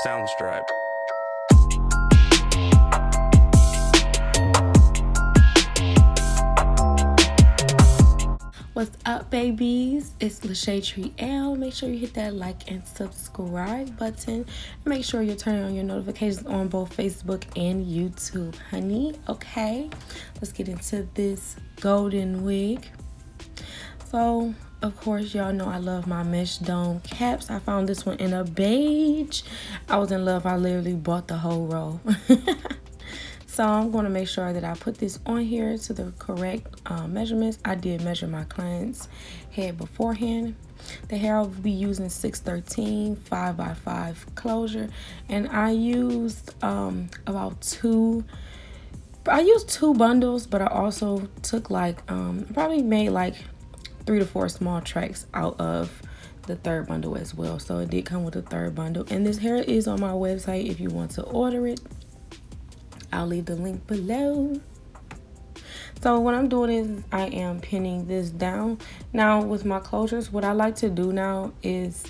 Soundstripe. What's up, babies? It's Lachey Tree L. Make sure you hit that like and subscribe button. Make sure you're turning on your notifications on both Facebook and YouTube, honey. Okay, let's get into this golden wig. So, of course, y'all know I love my mesh dome caps. I found this one in a beige. I was in love. I literally bought the whole row. So I'm going to make sure that I put this on here to the correct measurements. I did measure my client's head beforehand. The hair I'll be using 613 5x5 closure, and I used I used two bundles, but I also took probably made like 3 to 4 small tracks out of the third bundle as well. So it did come with a third bundle, and this hair is on my website if you want to order it. I'll leave the link below. So what I'm doing is I am pinning this down. Now with my closures, what I like to do now is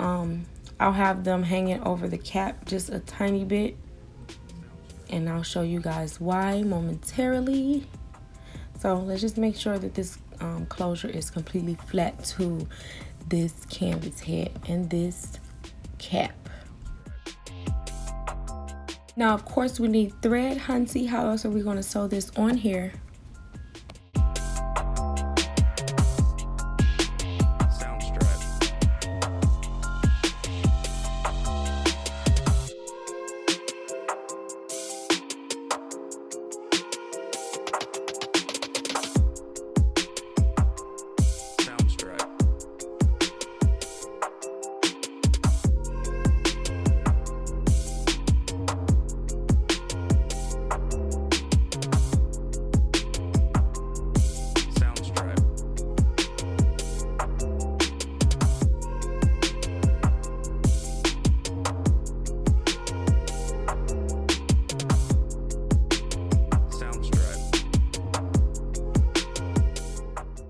I'll have them hanging over the cap just a tiny bit, and I'll show you guys why momentarily. So let's just make sure that this closure is completely flat to this canvas head and this cap. Now, of course, we need thread, hunty. How else are we going to sew this on here?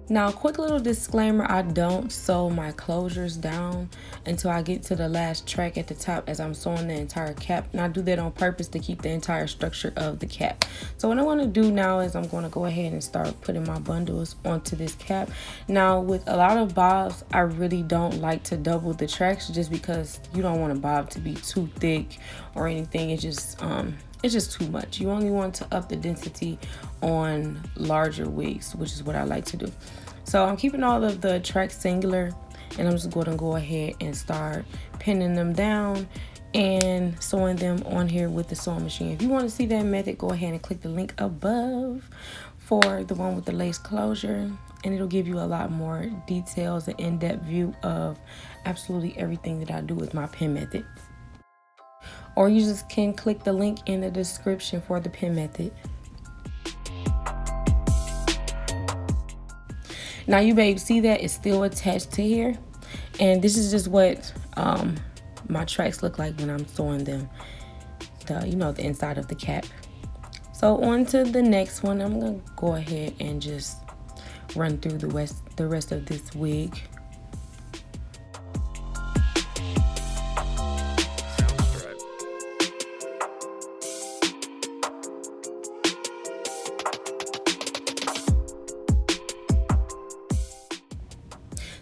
Now, quick little disclaimer, I don't sew my closures down until I get to the last track at the top as I'm sewing the entire cap. And I do that on purpose to keep the entire structure of the cap. So what I want to do now is I'm going to go ahead and start putting my bundles onto this cap. Now, with a lot of bobs, I really don't like to double the tracks just because you don't want a bob to be too thick or anything. It's just too much. You only want to up the density on larger wigs, which is what I like to do. So I'm keeping all of the tracks singular, and I'm just going to go ahead and start pinning them down and sewing them on here with the sewing machine. If you want to see that method, go ahead and click the link above for the one with the lace closure, and it'll give you a lot more details and in-depth view of absolutely everything that I do with my pin method. Or you just can click the link in the description for the pin method. Now you babe, see that it's still attached to here, and this is just what my tracks look like when I'm sewing them, the inside of the cap. So on to the next one. I'm gonna go ahead and just run through the rest of this wig.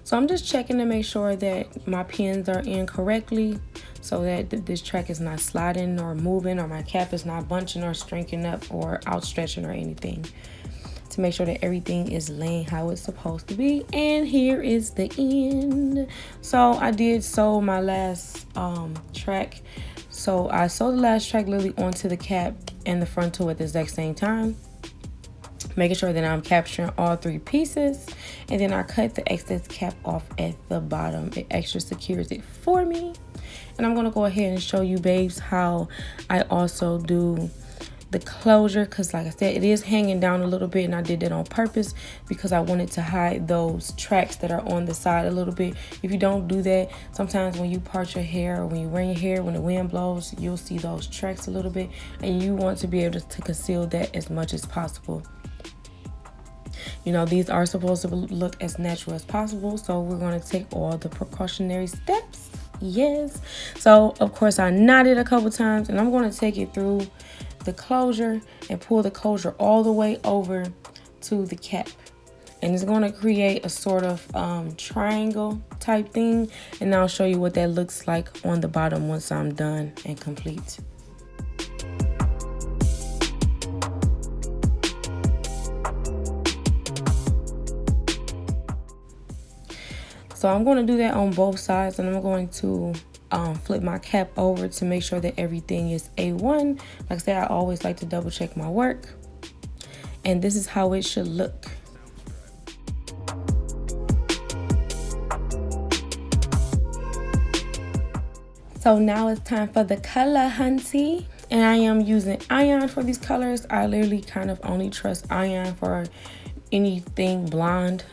So I'm just checking to make sure that my pins are in correctly so that this track is not sliding or moving, or my cap is not bunching or shrinking up or outstretching or anything, to make sure that everything is laying how it's supposed to be. And here is the end. So I did sew my last track. So I sewed the last track literally onto the cap and the frontal at the exact same time, making sure that I'm capturing all 3 pieces, and then I cut the excess cap off at the bottom. It extra secures it for me. And I'm going to go ahead and show you babes how I also do the closure, because like I said, it is hanging down a little bit, and I did that on purpose because I wanted to hide those tracks that are on the side a little bit. If you don't do that, sometimes when you part your hair or when you wear your hair, when the wind blows, you'll see those tracks a little bit, and you want to be able to conceal that as much as possible. You know, these are supposed to look as natural as possible, so we're going to take all the precautionary steps. Yes. So of course I knot it a couple times, and I'm going to take it through the closure and pull the closure all the way over to the cap. And it's going to create a sort of triangle type thing, and I'll show you what that looks like on the bottom once I'm done and complete. So I'm going to do that on both sides, and I'm going to flip my cap over to make sure that everything is A1. Like I said, I always like to double check my work, and this is how it should look. So now it's time for the color hunty, and I am using Ion for these colors. I literally kind of only trust Ion for anything blonde.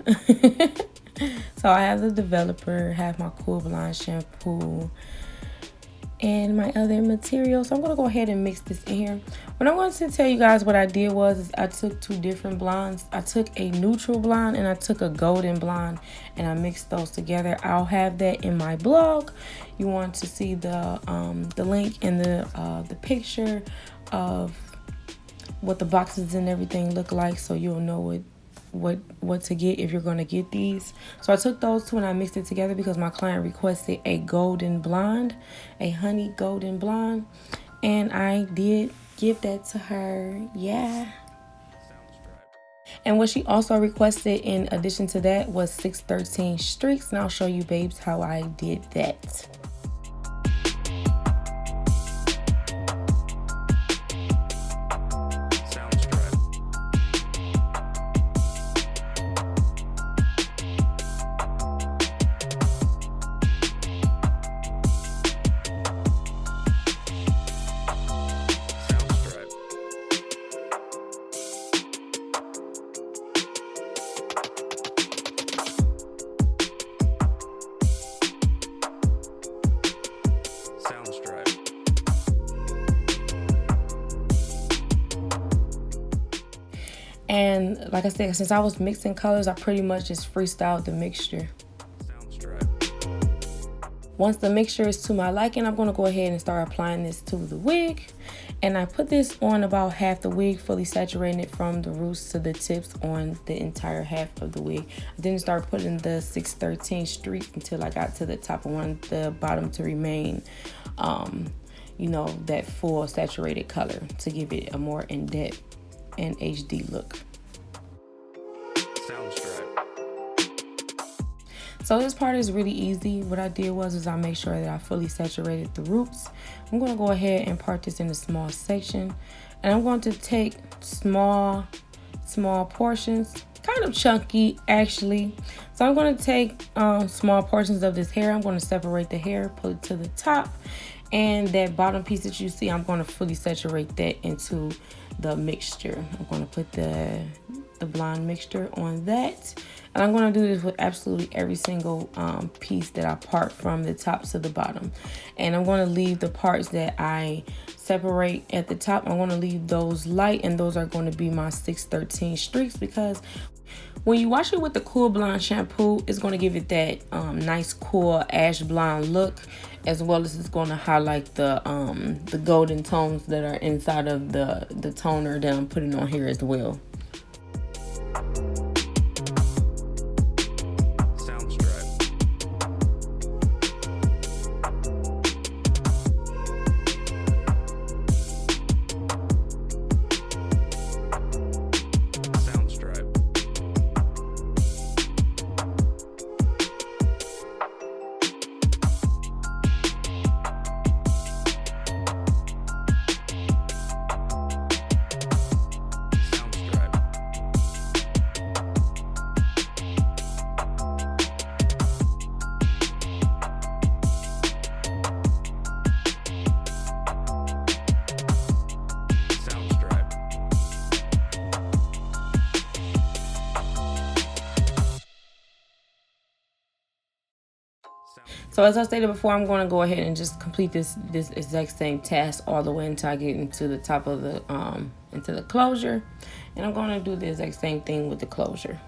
So I have the developer, have my Cool Blonde shampoo, and my other material. So I'm going to go ahead and mix this in here. What I'm going to tell you guys what I did was I took two different blondes. I took a neutral blonde and I took a golden blonde, and I mixed those together. I'll have that in my blog. You want to see the link and the picture of what the boxes and everything look like, so you'll know what to get if you're going to get these. So I took those two and I mixed it together because my client requested a golden blonde, a honey golden blonde, and I did give that to her. Yeah. And what she also requested in addition to that was 613 streaks, and I'll show you babes how I did that. And like I said, since I was mixing colors, I pretty much just freestyled the mixture. Once the mixture is to my liking, I'm going to go ahead and start applying this to the wig. And I put this on about half the wig, fully saturating it from the roots to the tips on the entire half of the wig. I didn't start putting the 613 streak until I got to the top. I wanted the bottom to remain, you know, that full saturated color to give it a more in-depth and HD look. So this part is really easy. What I did was I made sure that I fully saturated the roots. I'm going to go ahead and part this in a small section, and I'm going to take small portions, kind of chunky actually. So I'm going to take small portions of this hair. I'm going to separate the hair, put it to the top, and that bottom piece that you see, I'm going to fully saturate that into the mixture. I'm going to put the blonde mixture on that, and I'm going to do this with absolutely every single piece that I part from the top to the bottom. And I'm going to leave the parts that I separate at the top, I'm going to leave those light, and those are going to be my 613 streaks, because when you wash it with the Cool Blonde shampoo, it's going to give it that nice cool ash blonde look, as well as it's going to highlight the golden tones that are inside of the toner that I'm putting on here as well. So as I stated before, I'm going to go ahead and just complete this exact same task all the way until I get into the top of the into the closure, and I'm going to do the exact same thing with the closure.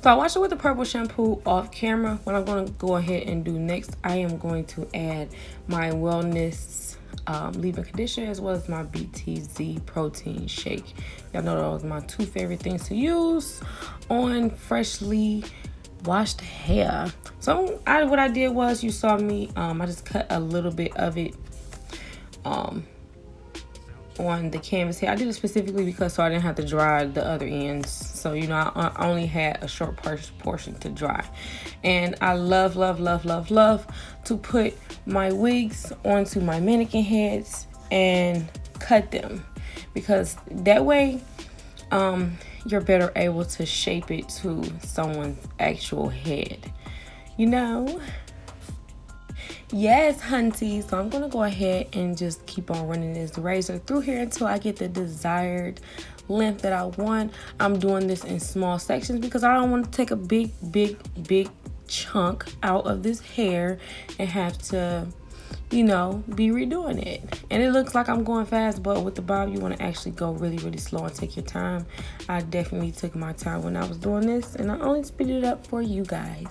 So I washed it with the purple shampoo off camera. What I'm going to go ahead and do next, I am going to add my Wellness leave-in conditioner as well as my BTZ protein shake. Y'all know those are my two favorite things to use on freshly washed hair. So what I did was, you saw me, I just cut a little bit of it on the canvas here. I did it specifically because so I didn't have to dry the other ends. So, you know, I only had a short portion to dry. And I love to put my wigs onto my mannequin heads and cut them, because that way you're better able to shape it to someone's actual head, you know. Yes, hunty. So I'm gonna go ahead and just keep on running this razor through here until I get the desired length that I want. I'm doing this in small sections because I don't want to take a big chunk out of this hair and have to, you know, be redoing it. And it looks like I'm going fast, but with the bob you want to actually go really slow and take your time. I definitely took my time when I was doing this, and I only speeded it up for you guys.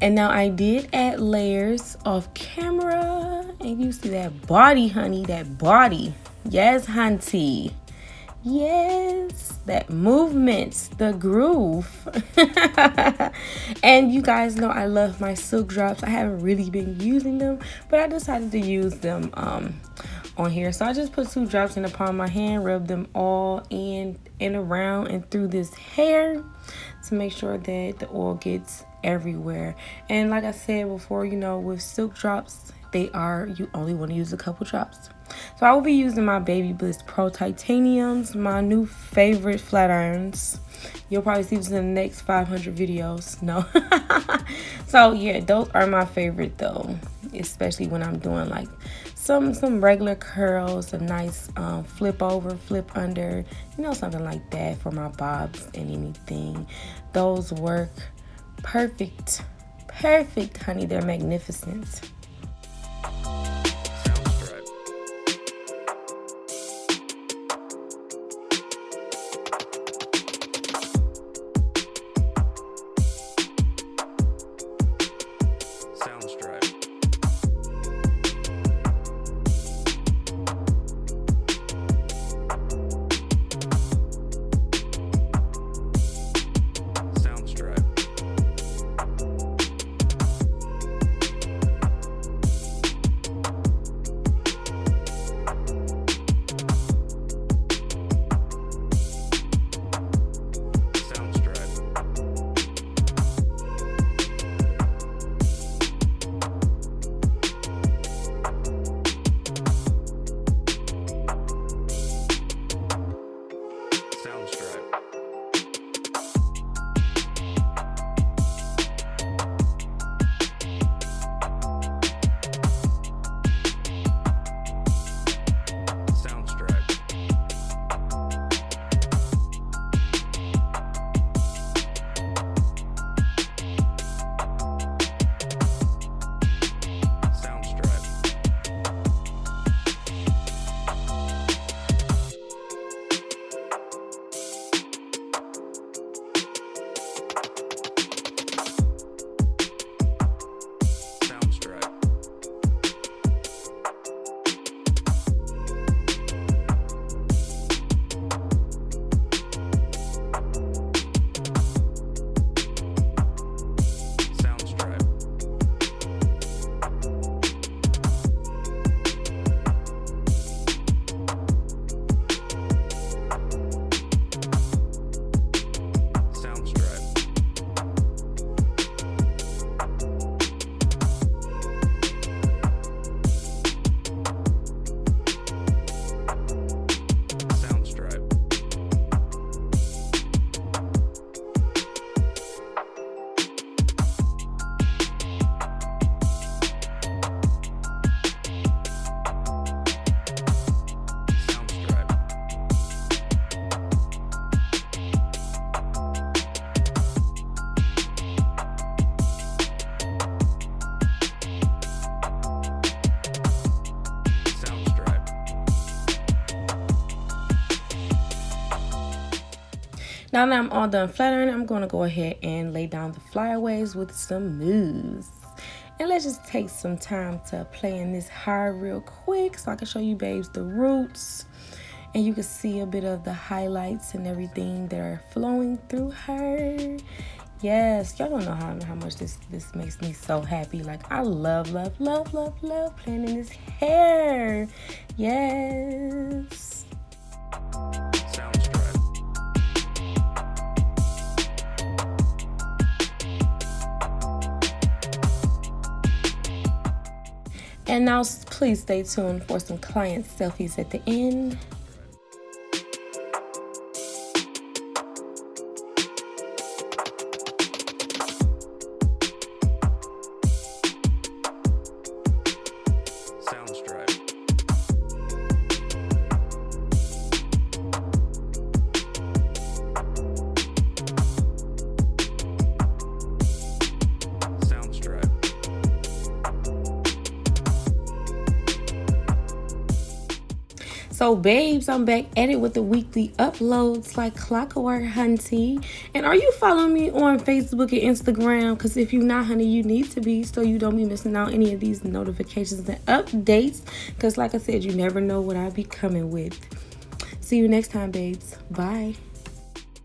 And now I did add layers off camera, and you see that body, honey, that body. Yes, hunty. Yes, that movement, the groove. And you guys know I love my silk drops. I haven't really been using them, but I decided to use them on here. So I just put 2 drops in the palm of my hand, rub them all in and around and through this hair to make sure that the oil gets everywhere. And like I said before, you know, with silk drops, you only want to use a couple drops. So I will be using my Baby Bliss Pro Titaniums, my new favorite flat irons. You'll probably see this in the next 500 videos. No. So yeah, those are my favorite though, especially when I'm doing like some regular curls, a nice flip over, flip under, you know, something like that for my bobs and anything. Those work perfect, honey. They're magnificent. Now that I'm all done flattering, I'm going to go ahead and lay down the flyaways with some mousse. And let's just take some time to play in this hair real quick so I can show you babes the roots. And you can see a bit of the highlights and everything that are flowing through her. Yes, y'all don't know how much this makes me so happy. Like, I love playing in this hair. Yes. And now please stay tuned for some client selfies at the end. So babes, I'm back at it with the weekly uploads like clockwork, hunty. And are you following me on Facebook and Instagram? Because if you're not, honey, you need to be, so you don't be missing out any of these notifications and updates. Because like I said, you never know what I'll be coming with. See you next time, babes. Bye.